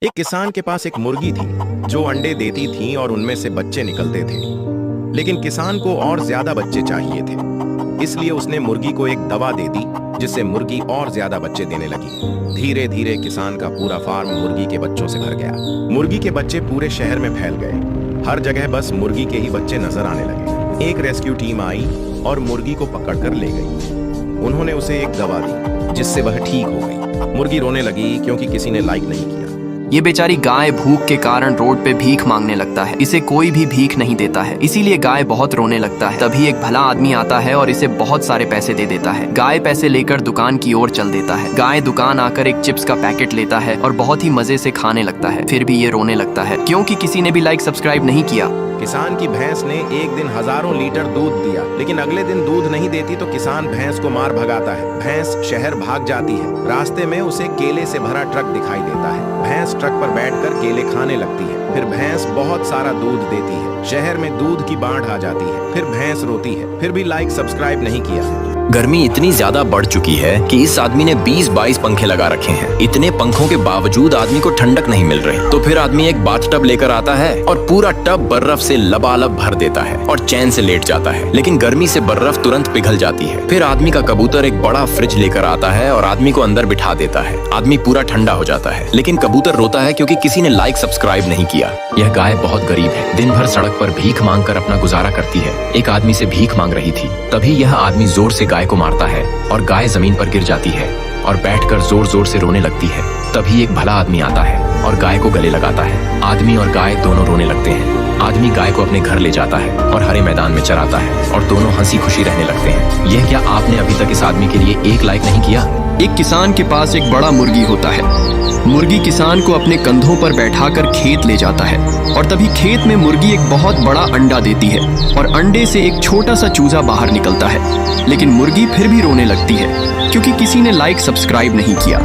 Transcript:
एक किसान के पास एक मुर्गी थी जो अंडे देती थी और उनमें से बच्चे निकलते थे। लेकिन किसान को और ज्यादा बच्चे चाहिए थे, इसलिए उसने मुर्गी को एक दवा दे दी जिससे मुर्गी और ज्यादा बच्चे देने लगी। धीरे धीरे किसान का पूरा फार्म मुर्गी के बच्चों से भर गया। मुर्गी के बच्चे पूरे शहर में फैल गए। हर जगह बस मुर्गी के ही बच्चे नजर आने लगे। एक रेस्क्यू टीम आई और मुर्गी को पकड़कर ले गई। उन्होंने उसे एक दवा दी जिससे वह ठीक हो गई। मुर्गी रोने लगी क्योंकि किसी ने लाइक नहीं किया। ये बेचारी गाय भूख के कारण रोड पे भीख मांगने लगता है। इसे कोई भी भीख नहीं देता है, इसीलिए गाय बहुत रोने लगता है। तभी एक भला आदमी आता है और इसे बहुत सारे पैसे दे देता है। गाय पैसे लेकर दुकान की ओर चल देता है। गाय दुकान आकर एक चिप्स का पैकेट लेता है और बहुत ही मजे से खाने लगता है। फिर भी ये रोने लगता है क्योंकि किसी ने भी लाइक सब्सक्राइब नहीं किया। किसान की भैंस ने एक दिन हजारों लीटर दूध दिया, लेकिन अगले दिन दूध नहीं देती तो किसान भैंस को मार भगाता है। भैंस शहर भाग जाती है। रास्ते में उसे केले से भरा ट्रक दिखाई देता है। भैंस ट्रक पर बैठकर केले खाने लगती है। फिर भैंस बहुत सारा दूध देती है। शहर में दूध की बाढ़ आ जाती है। फिर भैंस रोती है, फिर भी लाइक सब्सक्राइब नहीं किया। गर्मी इतनी ज्यादा बढ़ चुकी है कि इस आदमी ने 20-22 पंखे लगा रखे हैं। इतने पंखों के बावजूद आदमी को ठंडक नहीं मिल रही। तो फिर आदमी एक बाथटब लेकर आता है और पूरा टब बर्फ से लबालब भर देता है और चैन से लेट जाता है। लेकिन गर्मी से बर्फ तुरंत पिघल जाती है। फिर आदमी का कबूतर एक बड़ा फ्रिज लेकर आता है और आदमी को अंदर बिठा देता है। आदमी पूरा ठंडा हो जाता है, लेकिन कबूतर रोता है क्योंकि किसी ने लाइक सब्सक्राइब नहीं किया। यह गाय बहुत गरीब है। दिन भर सड़क पर भीख मांग कर अपना गुजारा करती है। एक आदमी से भीख मांग रही थी। तभी यह आदमी जोर से गाय को मारता है और गाय जमीन पर गिर जाती है और बैठकर जोर जोर से रोने लगती है। तभी एक भला आदमी आता है और गाय को गले लगाता है। आदमी और गाय दोनों रोने लगते हैं। आदमी गाय को अपने घर ले जाता है और हरे मैदान में चराता है और दोनों हंसी खुशी रहने लगते हैं। यह क्या आपने अभी तक इस आदमी के लिए एक लाइक नहीं किया? एक किसान के पास एक बड़ा मुर्गी होता है। मुर्गी किसान को अपने कंधों पर बैठाकर खेत ले जाता है और तभी खेत में मुर्गी एक बहुत बड़ा अंडा देती है और अंडे से एक छोटा सा चूजा बाहर निकलता है। लेकिन मुर्गी फिर भी रोने लगती है क्योंकि किसी ने लाइक सब्सक्राइब नहीं किया।